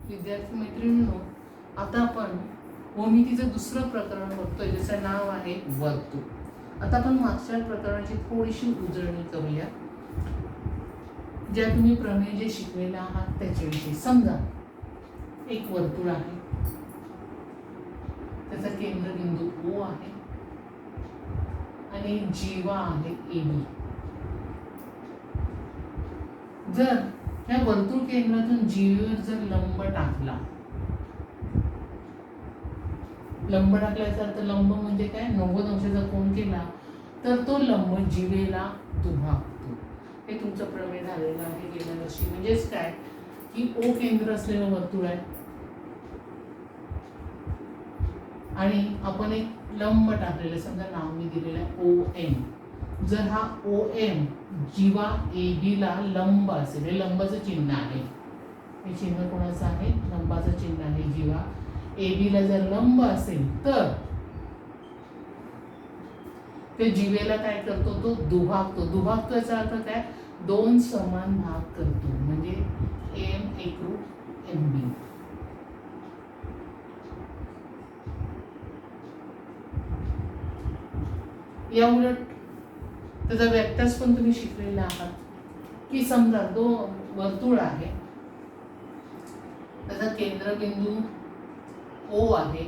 विद्यार्थी मैत्रिणींनो, आता आपण भूमितीचं दुसरं प्रकरण बघतोय, ज्याचं नाव आहे वर्तुळ. आता आपण मागच्या प्रकरणाची थोडीशी उजळणी करूया, ज्या तुम्ही प्रमेय जे शिकलेला आहात त्याच्याविषयी. समजा एक वर्तुळ आहे, त्याचा केंद्रबिंदू O आहे आणि जीवा आहे AB. जर या वर्तुळ केंद्रातून जीवेवर जर लंब टाकला, लंब टाकल्याचा अर्थ लंब म्हणजे काय, 90 अंशाचा कोन केला तर तो लंब जीवेला दुभागतो. हे तुमचं प्रमेय झालेलं आहे गेल्या वर्षी. म्हणजेच काय की O केंद्र असलेलं वर्तुळ आहे आणि आपण एक लंब टाकलेलं, समजा नाव मी दिलेलं आहे OM. जर हा OM जीवा AB ला लंब असेल, हे लंबाचं चिन्ह आहे, हे चिन्ह कोणाचं आहे, लंबाचं चिन्ह आहे. जीवा AB ला जर लंब असेल तर ते जीवेला काय करतो, तो दुभागतो. दुभागतो याचा अर्थ काय, दोन समान भाग करतो, म्हणजे AM एकरूप MB. या उलट त्याचा व्याख्यास पण तुम्ही शिकलेला आहात की समजा वर्तुळ आहे, त्याचा केंद्रबिंदू O आहे,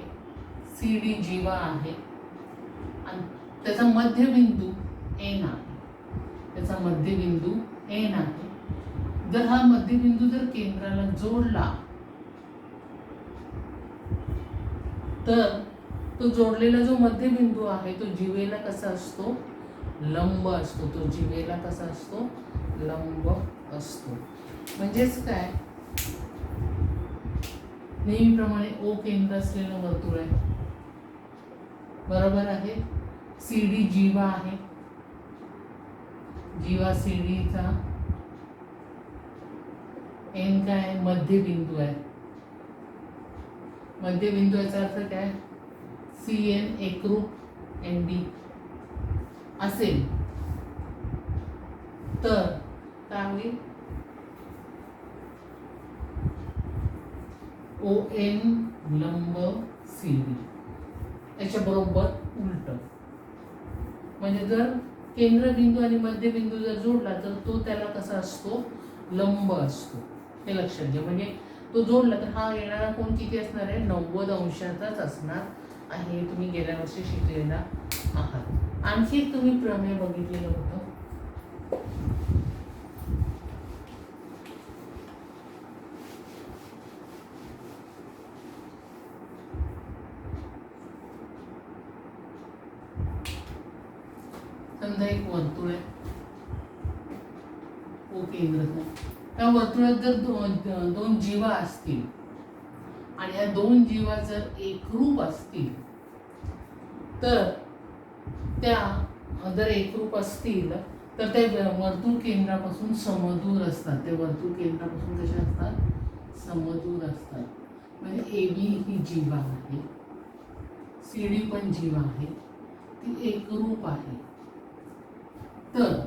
CD जीवा आहे आणि त्याचा मध्यबिंदू N आहे. त्याचा मध्यबिंदू N आहे. जर हा मध्यबिंदू जर केंद्राला जोडला तर तो जोडलेला जो मध्यबिंदू आहे तो जीवेला कसा असतो, लंब असतो. तो जीवेला कसा असतो, लंब असतो. म्हणजेच काय, नेहमीप्रमाणे O केंद्र असलेलं वर्तुळ आहे, बरोबर आहे. CD जीवा आहे, जीवा CD चा N काय, मध्यबिंदू आहे. मध्यबिंदू याचा अर्थ काय, CN एकरूप ND असेल तर काय होईल, ON लंब CD याच्या बरोबर उलट. म्हणजे जर केंद्रबिंदू आणि मध्यबिंदू जर जोडला तर तो त्याला कसा असतो, लंब असतो. हे लक्षात घ्या. म्हणजे तो जोडला तर हा येणारा कोण किती असणार आहे, 90 अंशाचाच असणार आहे. तुम्ही गेल्या वर्षी शिकलेला आहात. आणखी तुम्ही प्रमेय बघितलेलं होतं, समजा एक वर्तुळ आहे O केंद्राचा. त्या वर्तुळात जर दोन जीवा असतील आणि या दोन जीवा जर एकरूप असतील तर त्या जर एकरूप असतील तर ते वर्तुळ केंद्रापासून समदूर असतात. ते वर्तुळ केंद्रापासून कसे असतात, समदूर असतात. म्हणजे AB ही जीवा आहे, CD पण जीवा आहे, ती एकरूप आहे, तर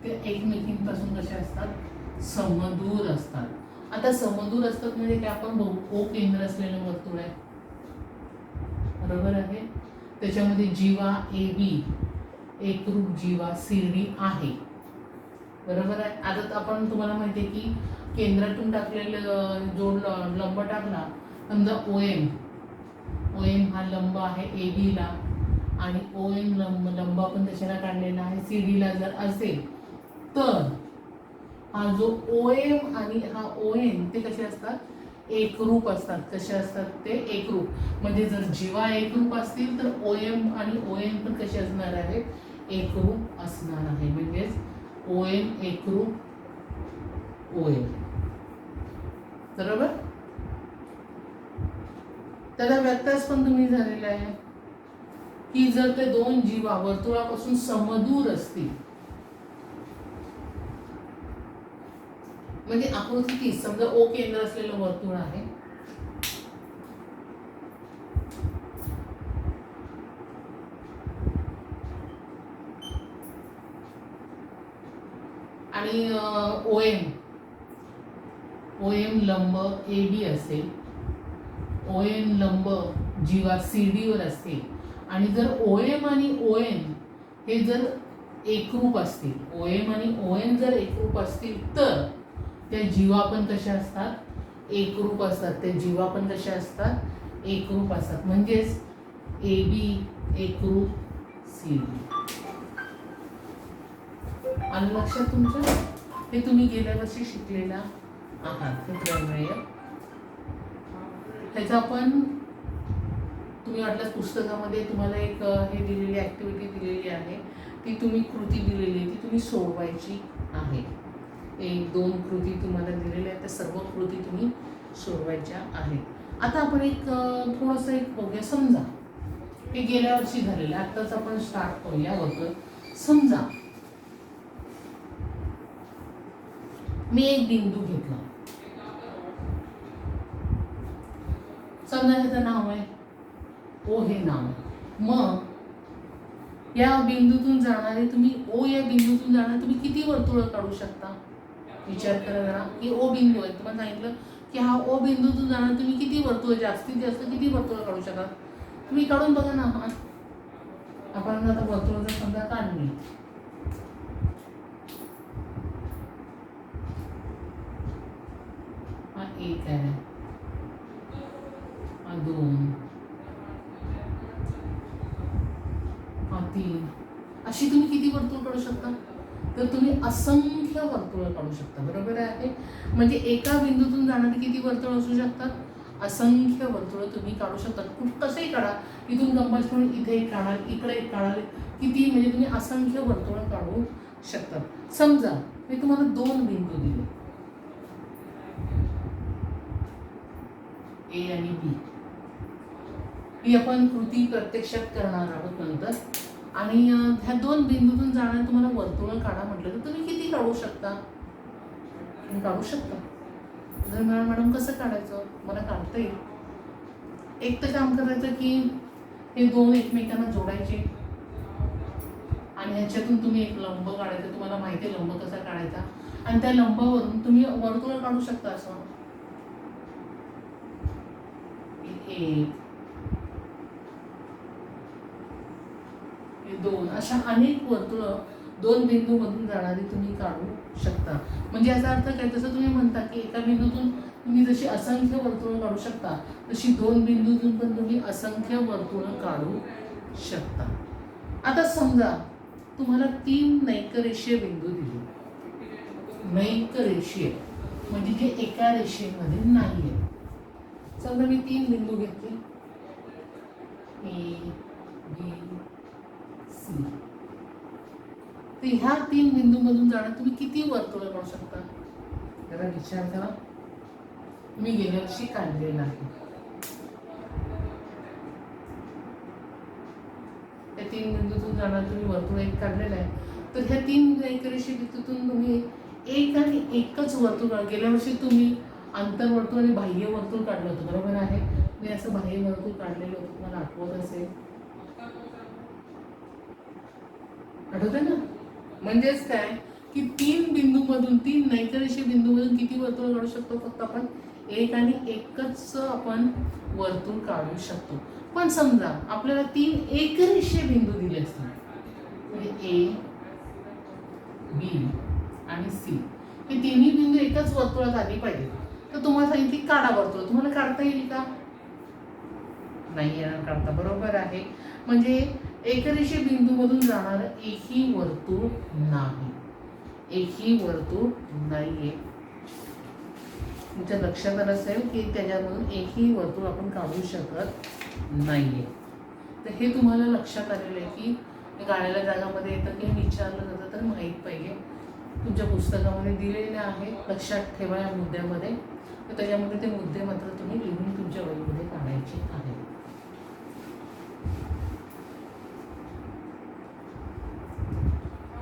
ते एकमेकींपासून कसे असतात, समदूर असतात. आता समदूर असतात म्हणजे काय, आपण O केंद्र असलेलं वर्तुळ आहे, बरोबर आहे. त्याच्यामध्ये जीवा AB एकरूप जीवा CD आहे, बरोबर आहे. आता आपण तुम्हाला माहिती आहे की केंद्रातून टाकलेलं जोड लंब टाकला, समजा OM हा लंब आहे AB ला आणि OM लंब आपण त्याच्याला काढलेला आहे CD ला जर असेल तर हा जो OM आणि हा ON ते कसे असतात, एकरूप असतात. कसे असतात ते, एकरूप. म्हणजे जर जीवा एकरूप असतील तर OM आणि ON पण कसे असणार आहेत, एकरूप असणार आहे. म्हणजेच OM एकरूप ON, बरोबर. त्याचा व्यत्यास पण तुम्ही झालेला आहे की जर ते दोन जीवा वर्तुळापासून समदूर असतील, म्हणजे आकृती 30 समजा O केंद्र असलेलं वर्तुळ आहे आणि OM ओ एम लंब ए बी असेल, ओ एम लंब जीवा सी डीवर असतील, आणि जर ओ एम आणि ओ एन हे जर एकरूप असतील, ओ एम आणि ओ एन जर एकरूप असतील तर त्या जीवा पण कशा असतात, एकरूप असतात. त्या जीवा पण कशा असतात, एकरूप असतात. म्हणजेच ए बी एकरूप सी डी. आलं लक्षात तुमच्या? हे तुम्ही गेल्या वर्षी शिकलेला आहात हे प्रमेय. ह्याचा आपण तुम्ही वाटल्यास पुस्तकामध्ये तुम्हाला एक हे दिलेली ॲक्टिव्हिटी दिलेली आहे, ती तुम्ही कृती दिलेली आहे, ती तुम्ही सोडवायची आहे. 1-2 कृती तुम्हाला दिलेल्या आहेत, त्या सर्व कृती तुम्ही सोडवायच्या आहेत. आता आपण एक थोडंसं एक बघूया. समजा हे गेल्या वर्षी झालेलं, आत्ताच आपण स्टार्ट करूया बघ. समजा मी एक बिंदू घेतला, समजा ह्याचं नाव आहे ओ, हे नाव. मग या बिंदूतून जाणारे तुम्ही, ओ या बिंदूतून जाणारे तुम्ही किती वर्तुळ काढू शकता? विचार करा जरा की ओ बिंदू आहे, तुम्हाला सांगितलं की हा ओ बिंदूतून जाणारे तुम्ही किती वर्तुळ, जास्तीत जास्त किती वर्तुळ काढू शकाल? तुम्ही काढून बघा ना. आपण आता वर्तुळ जर समजा काढली, हा 1 आहे, हा 2, हा 3, अशी तुम्ही किती वर्तुळ काढू शकता? तर तुम्ही असंख्य वर्तुळ काढू शकता. बरोबर आहे? म्हणजे एका बिंदूतून जाणारी किती वर्तुळ असू शकतात? असंख्य वर्तुळ तुम्ही काढू शकता. कसंही काढा, इथून कंपास करून इथे एक काढाल, इकडे एक काढाल, किती म्हणजे तुम्ही असंख्य वर्तुळ काढू शकतात. समजा मी तुम्हाला 2 बिंदू दिले, ए आणि बी. ही आपण कृती प्रत्यक्षात करणार आहोत नंतर. आणि ह्या 2 बिंदूतून जाणारे तुम्हाला वर्तुळ काढा म्हटलं तर तुम्ही किती काढू शकता? तुम्ही काढू शकता. जर मला मॅडम कसं काढायचं, मला काढता येईल. एक तर काम करायचं की हे 2 एकमेकांना जोडायचे आणि ह्याच्यातून तुम्ही एक लंब काढायचा. तुम्हाला माहिती आहे लंब कसा काढायचा, आणि त्या लंबावरून तुम्ही वर्तुळ काढू शकता. असं 1, 2 अशा अनेक वर्तुळ 2 बिंदूमधून जाणारी तुम्ही काढू शकता. म्हणजे याचा अर्थ काय, तसं तुम्ही म्हणता की एका बिंदूतून तुम्ही जशी असंख्य वर्तुळ काढू शकता, तशी 2 बिंदूतून पण तुम्ही असंख्य वर्तुळ काढू शकता. आता समजा तुम्हाला 3 नैकरेषीय बिंदू दिले. नैकरेषीय म्हणजे जे एका रेषेमध्ये नाही आहे. समजा मी 3 बिंदू घेतले, ए बी सी. तर ह्या 3 बिंदूमधून जाणं तुम्ही किती वर्तुळ काढू शकता? जरा विचार करा. मी गेल्या वर्षी काढलेला आहे. त्या 3 बिंदूतून जाणार तुम्ही वर्तुळ एक काढलेलं आहे. तर ह्या 3 नैकरेषीय बिंदूतून तुम्ही एक आणि एकच वर्तुळ काढ. गेल्या वर्षी तुम्ही आंतरवर्तुळ आणि बाह्य वर्तुळ काढलं होतं. बरोबर आहे? मी असं बाह्य वर्तुळ काढलेलं होतं, तुम्हाला आठवत असेल. आठवतंय ना? म्हणजेच काय की 3 बिंदूमधून, 3 नैकरेषीय बिंदूमधून किती वर्तुळ काढू शकतो? फक्त आपण एक आणि एकच आपण वर्तुळ काढू शकतो. पण समजा आपल्याला 3 एकरेषीय बिंदू दिले असतील, म्हणजे ए बी आणि सी, हे तिन्ही बिंदू एकाच वर्तुळात आली पाहिजे. तर तुम्हाला सांगितली काढा वर्तुळ. तुम्हाला काढता येईल का? नाही येणार काढता. बरोबर आहे? म्हणजे एकरेषीय बिंदूमधून जाणारं एकही वर्तुळ नाही, एकही वर्तुळ नाहीये. तुमच्या लक्षात आलं असेल की त्याच्यामधून एकही वर्तुळ आपण काढू शकत नाहीये. तर हे तुम्हाला लक्षात आलेलं आहे की गाळ्याला जागामध्ये येतं की विचारलं जातं तर माहीत पाहिजे. तुमच्या पुस्तकामध्ये दिलेले आहे, लक्षात ठेवा या मुद्द्यामध्ये. तर त्याच्यामध्ये ते मुद्दे मात्र तुम्ही लिहून तुमच्या वहीमध्ये काढायचे आहेत.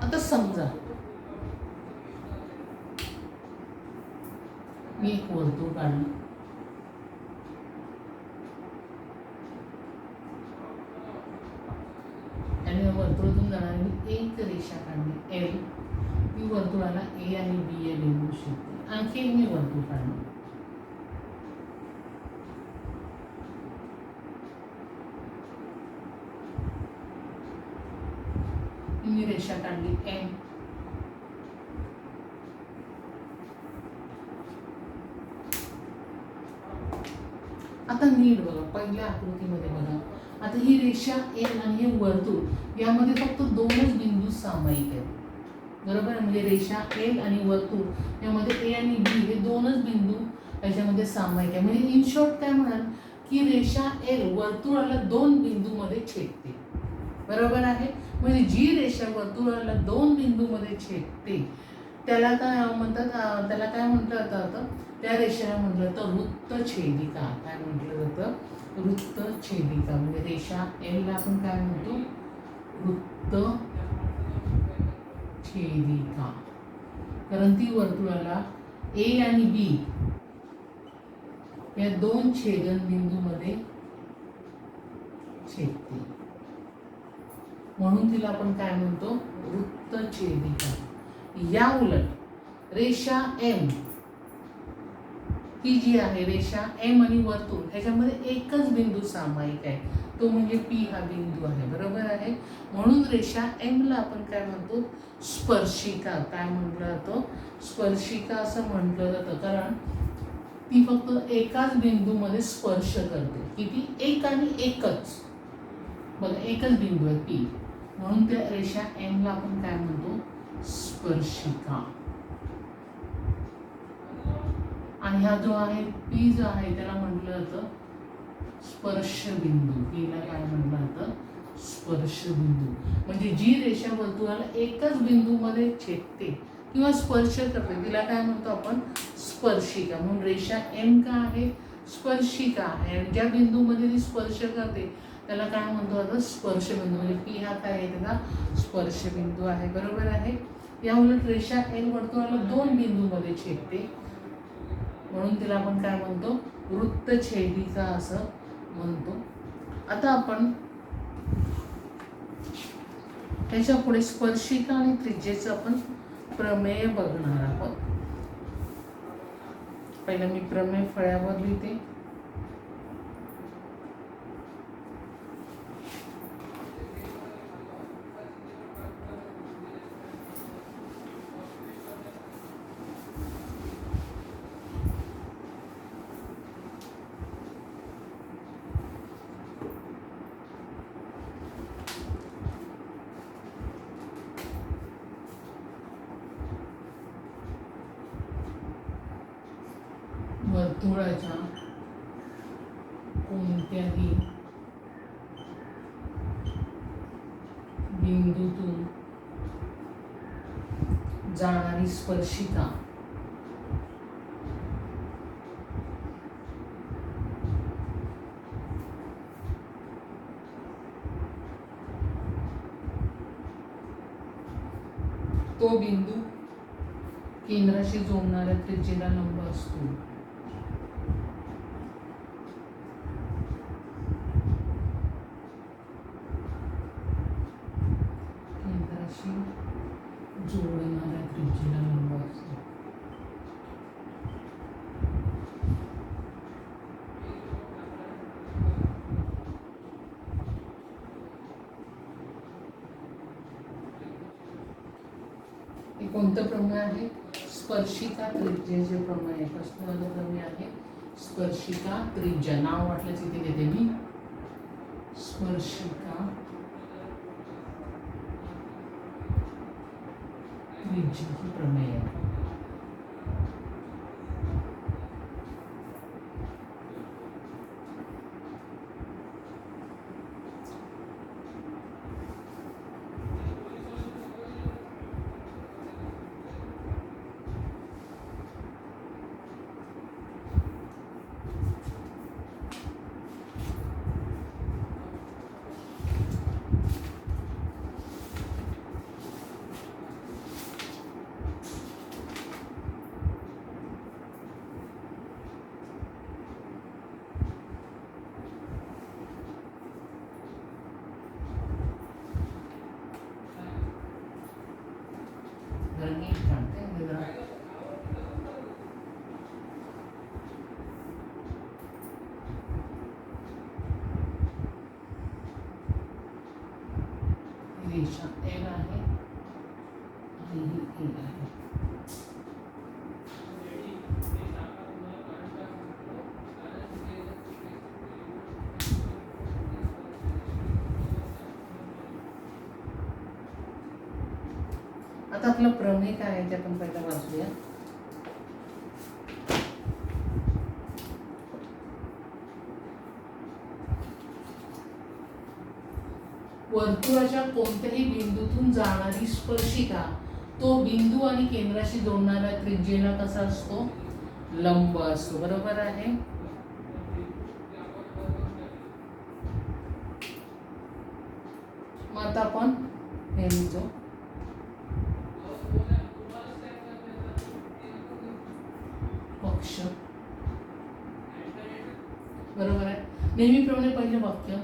आता समजा मी एक वर्तुळ काढलं, आणि वर्तुळातून जाणारी मी एक रेषा काढली एल. ती वर्तुळाला ए आणि बी या बिंदू छेदते. आणखी एक मी वर्तुळ काढणार. मी रेषा काढली एम. आता नीट बघा, पहिल्या आकृतीमध्ये बघा, आता ही रेषा एल आणि हे वर्तुळ यामध्ये फक्त दोनच बिंदू सामायिक आहेत. बरोबर आहे, म्हणजे रेषा एल आणि वर्तुळ यामध्ये ए आणि बी हे दोनच बिंदू याच्यामध्ये सामायिक आहे. म्हणजे इन शॉर्ट काय म्हणाल की रेषा एल वर्तुळाला दोन बिंदूमध्ये छेदते. बरोबर आहे, म्हणजे जी रेषा वर्तुळाला दोन बिंदूमध्ये छेदते त्याला काय म्हणतात, त्याला काय म्हटलं जातं, त्या रेषेला म्हटलं तर वृत्तछेदिका. काय म्हटलं जातं, वृत्तछेदिका. म्हणजे रेषा एल ला आपण काय म्हणतो, वृत्तछेदिका, कारण ती वर्तुळाला ए आणि बी या दोन छेदन बिंदूमध्ये छेदते, म्हणून तिला आपण काय म्हणतो, वृत्तछेदिका. या उलट रेषा एम ही जी आहे, रेषा एम आणि वर्तुळ ह्याच्यामध्ये एकच बिंदू सामायिक आहे, तो म्हणजे पी हा बिंदू आहे. बरोबर आहे, म्हणून रेषा एम ला आपण काय म्हणतो, स्पर्शिका. काय म्हटलं जातं, स्पर्शिका असं म्हटलं जातं, कारण ती फक्त एकाच बिंदूमध्ये स्पर्श करते. किती, एक आणि एकच. बघा, एकच बिंदू आहे पी, म्हणून त्या रेषा एम ला आपण काय म्हणतो, स्पर्शिका. आणि हा जो आहे पी जो आहे त्याला म्हटलं जातं स्पर्शबिंदू. पीला काय म्हटलं जातं, स्पर्शबिंदू. म्हणजे जी रेषा वर्तुळाला एकच बिंदूमध्ये छेदते किंवा स्पर्श करते तिला काय म्हणतो आपण, स्पर्शिका. म्हणून रेषा एम का आहे, स्पर्शिका आहे. आणि ज्या बिंदूमध्ये ती स्पर्श करते त्याला काय म्हणतो आता, स्पर्शबिंदू. म्हणजे पी हा काय आहे, त्याचा स्पर्शबिंदू आहे. बरोबर आहे. या उलट रेषा एल वर्तुळाला दोन बिंदूमध्ये छेदते, म्हणून तिला आपण काय म्हणतो, वृत्तछेदिका असं म्हणतो. आता आपण त्याच्या पुढे स्पर्शिका आणि त्रिज्येचं आपण प्रमेय बघणार आहोत. पहिलं मी प्रमेय फळ्यावर लिहिते. वर्तुळाच्या कोणत्याही बिंदूतून जाणारी स्पर्शिका तो बिंदू केंद्राशी जोडणाऱ्या त्रिज्येला लंब असतो. जोडणाऱ्या त्रिज्येला लंब असतो. हे कोणतं प्रमेय आहे, स्पर्शिका त्रिज्येचे प्रमेय आहे. कसलं प्रमेय आहे, स्पर्शिका त्रिज्या. नाव वाटल्याच इथे देते मी, स्पर्शिका त्रिज्येचे प्रमेय आहे. रेषा एल आहे आणि ही ए आहे. आता आपला प्रमेय काय आहे ते आपण पहिला वाचूया. वर्तुळाच्या कोणत्याही बिंदूतून जाणारी स्पर्शिका तो बिंदू आणि केंद्राशी जोडणाऱ्या त्रिज्येला कसा असतो? लंब असतो. बरोबर आहे. मग आता आपण हे लिहितो. पक्ष. बरोबर आहे. नेहमीप्रमाणे पहिलं वाक्य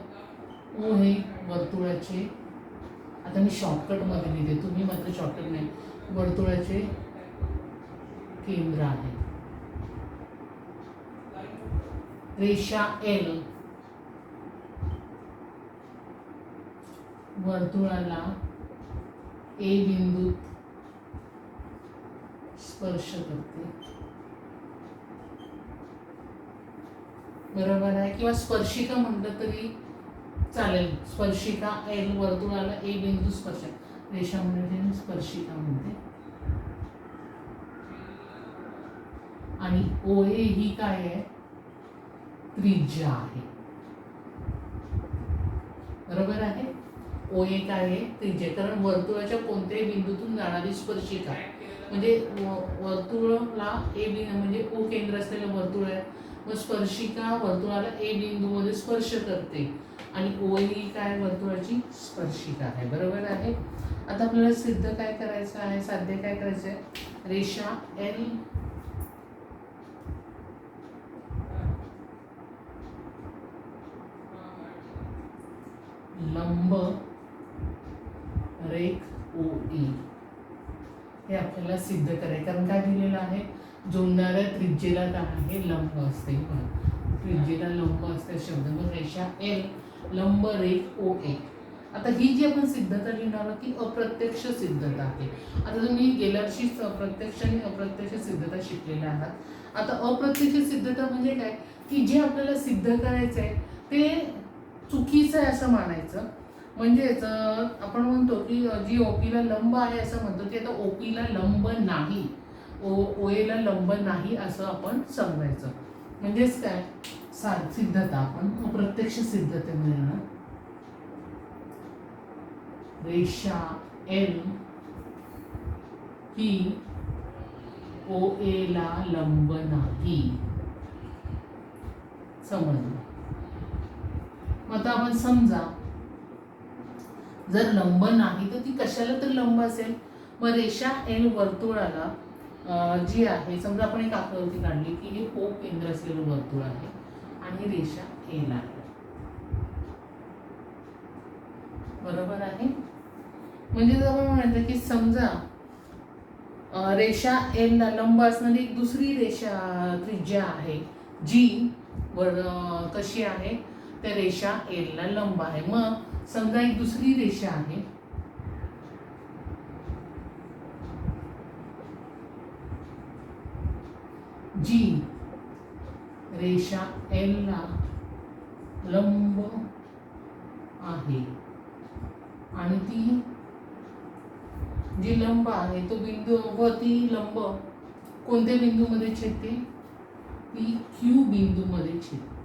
ओ हे वर्तुळाचे, आता मी शॉर्टकट मध्ये लिहिते, तुम्ही मात्र शॉर्टकट नाही, वर्तुळाचे केंद्र आहे. रेषा एल वर्तुळाला ए बिंदूत स्पर्श करते. बरोबर आहे. किंवा स्पर्शिका म्हटलं तरी चालेल. स्पर्शिका एल वर्तुळाला ए बिंदू स्पर्श, रेषा म्हणजे स्पर्शिका म्हणते. आणि ओ ए ही काय आहे? त्रिज्या आहे. बरोबर आहे. ओ ए काय आहे? त्रिज्या. कारण वर्तुळाच्या कोणत्याही बिंदूतून जाणारी स्पर्शिका म्हणजे वर्तुळाला ए बिंदू म्हणजे ओ केंद्र असलेलं वर्तुळ आहे. मग स्पर्शिका वर्तुळाला ए बिंदूमध्ये स्पर्श करते आणि ओ ही काय? वर्तुळाची स्पर्शिका आहे. बरोबर आहे. आता आपल्याला सिद्ध काय करायचं आहे? साध्य काय करायचं आहे? रेषा एल लंब रेख ओ ई हे आपल्याला सिद्ध करायचं. कारण काय दिलेलं आहे? जोडणाऱ्या त्रिज्येला काय आहे? लंब असते. त्रिज्येला लंब असते शब्द. मग रेषा एल लंब रेख ओ ए. आता ही जी आपण सिद्धता लिहिणार आहोत ती अप्रत्यक्ष सिद्धता आहे. आता तुम्ही गेल्या वर्षी प्रत्यक्ष आणि अप्रत्यक्ष सिद्धता शिकलेल्या आहात. आता अप्रत्यक्ष सिद्धता म्हणजे काय? की जे आपल्याला सिद्ध करायचं आहे ते चुकीचं आहे असं मानायचं. म्हणजेच आपण म्हणतो की जी ओपीला लंब आहे असं म्हणतो ते आता ओपीला लंब नाही, ओएला लंब नाही असं आपण समजायचं. म्हणजेच काय? सिद्धता आपण अप्रत्यक्ष सिद्धतेमध्ये ना रेषा एल ही ओएला लंब नाही समजलं. मग आता आपण समजा जर लंब नाही तर ती कशाला तर लंब असेल. मग रेषा एल वर्तुळाला जी आहे, समजा आपण एक आकृती काढली की हे ओ केंद्र असलेलं वर्तुळ आहे आणि रेषा एल आहे. बरोबर आहे. म्हणजे आपण म्हणायचं की समजा रेषा एल ला लंब असणारी एक दुसरी रेषा त्रिज्या आहे जी कशी आहे? त्या रेषा एल ला लंब आहे. मग समजा एक दुसरी रेषा आहे जी रेषा एल ला लंब आहे आणि ती जी लंब आहे तो बिंदू व ती लंब कोणत्या बिंदूमध्ये छेदते? ती क्यू बिंदूमध्ये छेदते.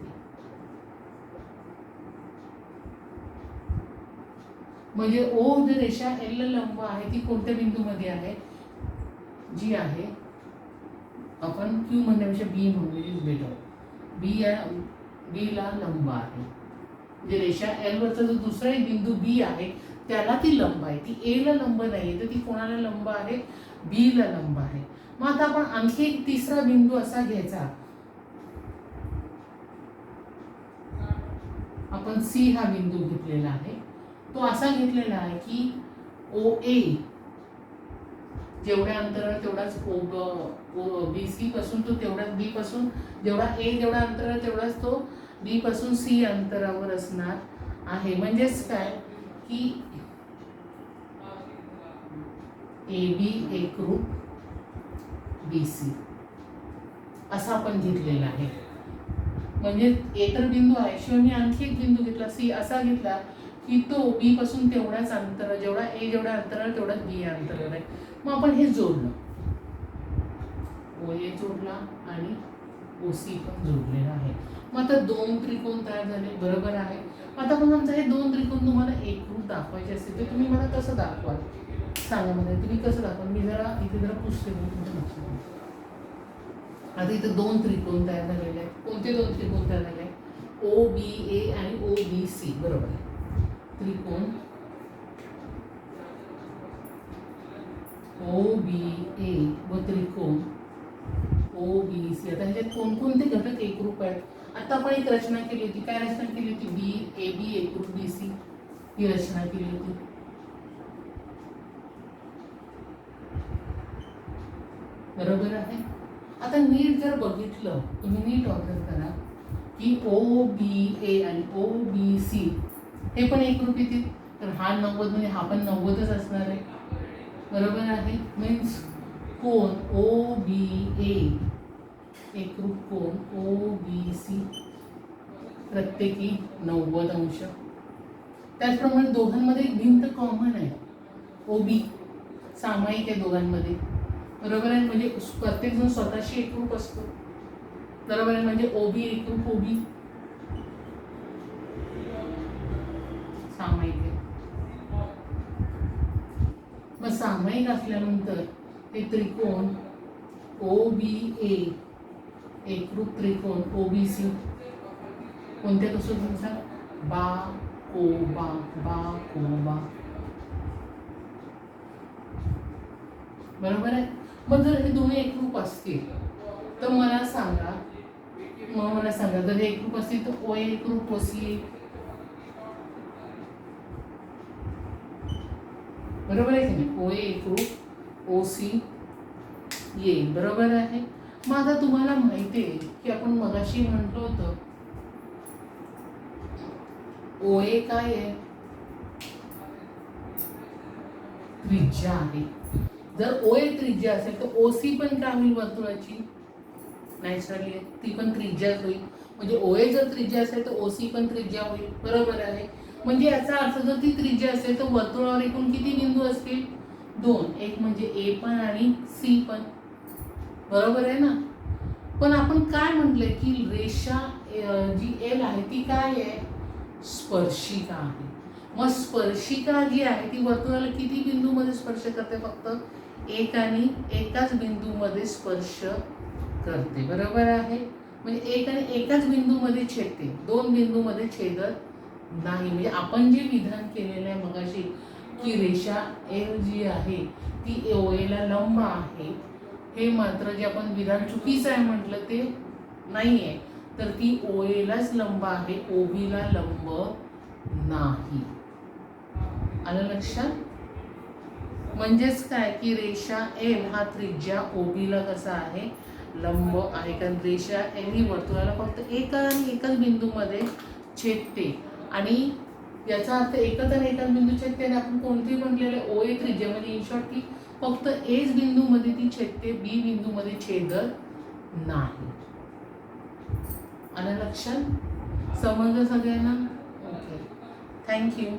म्हणजे ओ जी रेषा एल ला लंब आहे ती कोणत्या बिंदूमध्ये आहे? जी आहे आपण क्यू म्हणण्यापेक्षा बी म्हणून बेटर. बी ला लंब आहे. म्हणजे रेषा एल वरचा जो दुसरा एक बिंदू बी आहे त्याला ती लंब आहे. ती ए ला लंब नाही तर ती कोणाला लंब आहे? बी ला लंब आहे. मग आता आपण आणखी एक तिसरा बिंदू असा घ्यायचा. आपण सी हा बिंदू घेतलेला आहे. तो असा घेतलेला आहे की ओ ए जेवढ्या अंतरावर तेवढाच बी सी पासून तो तेवढाच बी पासून जेवढा ए जेवढा अंतरावर तेवढाच तो बी पासून सी अंतरावर असणार आहे. म्हणजेच काय की ए बी एकरूप बी सी असा आपण घेतलेला आहे. म्हणजे ए तर बिंदू आहे, शिवाय मी आणखी एक बिंदू घेतला सी असा घेतला की तो बी पासून तेवढ्याच अंतर, जेवढा ए जेवढ्या अंतरावर तेवढाच बी अंतरावर आहे. मग आपण हे जोडलं, ओ ए जोडला आणि ओ सी पण जोडलेला आहे. मग आता दोन त्रिकोण तयार झाले, बरोबर आहे. आता पण समजा हे दोन त्रिकोण तुम्हाला एकरूप दाखवायचे असतील तर तुम्ही मला कसं दाखवाल सांगा मला, तुम्ही कसं दाखवाल? मी जरा इथे जरा पुसते तुमच्या लक्षात. आता इथे दोन त्रिकोण तयार झालेले आहेत. कोणते दोन त्रिकोण तयार झाले? ओ बी ए आणि ओ बी सी, बरोबर आहे. त्रिकोण ओ बी ए व त्रिकोण ओ बी सी. आता ह्याच्यात कोणकोणते घटक एकरूप आहेत? आता आपण एक रचना केली होती. काय रचना केली होती? बी ए बी एकरूप बी सी ही रचना केली होती. बरोबर आहे. आता नीट जर बघितलं, तुम्ही नीट ऑब्झर्व करा की ओ बी ए आणि ओ बी सी हे पण एकरूप येतील. तर हा 90 म्हणजे हा पण 90च असणार आहे, बरोबर आहे. मीन्स कोण ओ बी ए एकरूप कोण ओ बी सी प्रत्येकी 90 अंश. त्याचप्रमाणे दोघांमध्ये एक भिंत कॉमन आहे, ओ बी सामायिक आहे दोघांमध्ये, बरोबर आहे. म्हणजे प्रत्येक जण स्वतःशी एकरूप असतो, बरोबर आहे. म्हणजे ओ बी एकरूप ओ बी सामायिक आहे. मग सामायिक असल्यानंतर हे त्रिकोण ओ बी ए एकरूप त्रिकोण ओ बी सी कोणत्या कसं तुमचा बा को बा बा को बा, बरोबर आहे. मग जर हे दोन्ही एकरूप असतील तर मला सांगा जर हे एकरूप असतील तर ओ ए एकरूप ओ सी, बरोबर आहे की नाही? ओ ए एकरूप ओ सी येईल, बरोबर आहे. मग आता तुम्हाला माहिती आहे की आपण मगाशी म्हटलं होतं ओ ए काय आहे? त्रिज्या आहे. जर ओ ए त्रिज्या असेल तर ओ सी पण काय होईल? वर्तुळाची नॅचरली ती पण त्रिज्याच होईल. म्हणजे ओ ए जर त्रिज्या असेल तर ओ सी पण त्रिज्या होईल, बरोबर आहे. म्हणजे याचा अर्थ जर ती त्रिज्या असेल तर वर्तुळावर एकूण किती बिंदू असतील? दोन. एक म्हणजे ए पण आणि सी पण, बरोबर आहे ना. पण आपण काय म्हटलंय की रेषा जी एल आहे ती काय आहे? स्पर्शिका आहे. मग स्पर्शिका जी आहे ती वर्तुळाला किती बिंदूमध्ये स्पर्श करते? फक्त एक आणि एकाच बिंदूमध्ये स्पर्श करते, बरोबर आहे. म्हणजे एक आणि एकाच बिंदूमध्ये छेदते, दोन बिंदूमध्ये छेदत नाही. म्हणजे आपण जे विधान केलेलं आहे मगाशी की रेषा एल जी आहे ती ओ एला लंब आहे, हे मात्र जे आपण विधान चुकीचं आहे म्हटलं ते नाही आहे. तर ती ओ एलाच लंब आहे, ओ बीला लंब नाही. आलं लक्षात? म्हणजेच काय की रेषा एल हा त्रिज्या ओ बीला कसा आहे? लंब आहे. कारण रेषा एल ही वर्तुळाला फक्त एकाच बिंदूमध्ये छेदते आणि याचा अर्थ एकच आणि एकाच बिंदू छेदते. आणि आपण कोणती म्हटलेले ओ ए त्रिज्या म्हणजे इन शॉर्ट की फक्त एच बिंदूमध्ये ती छेदते, बी बिंदूमध्ये छेदत नाही. आलं लक्षात? समजलं सगळ्यांना? Okay, thank you.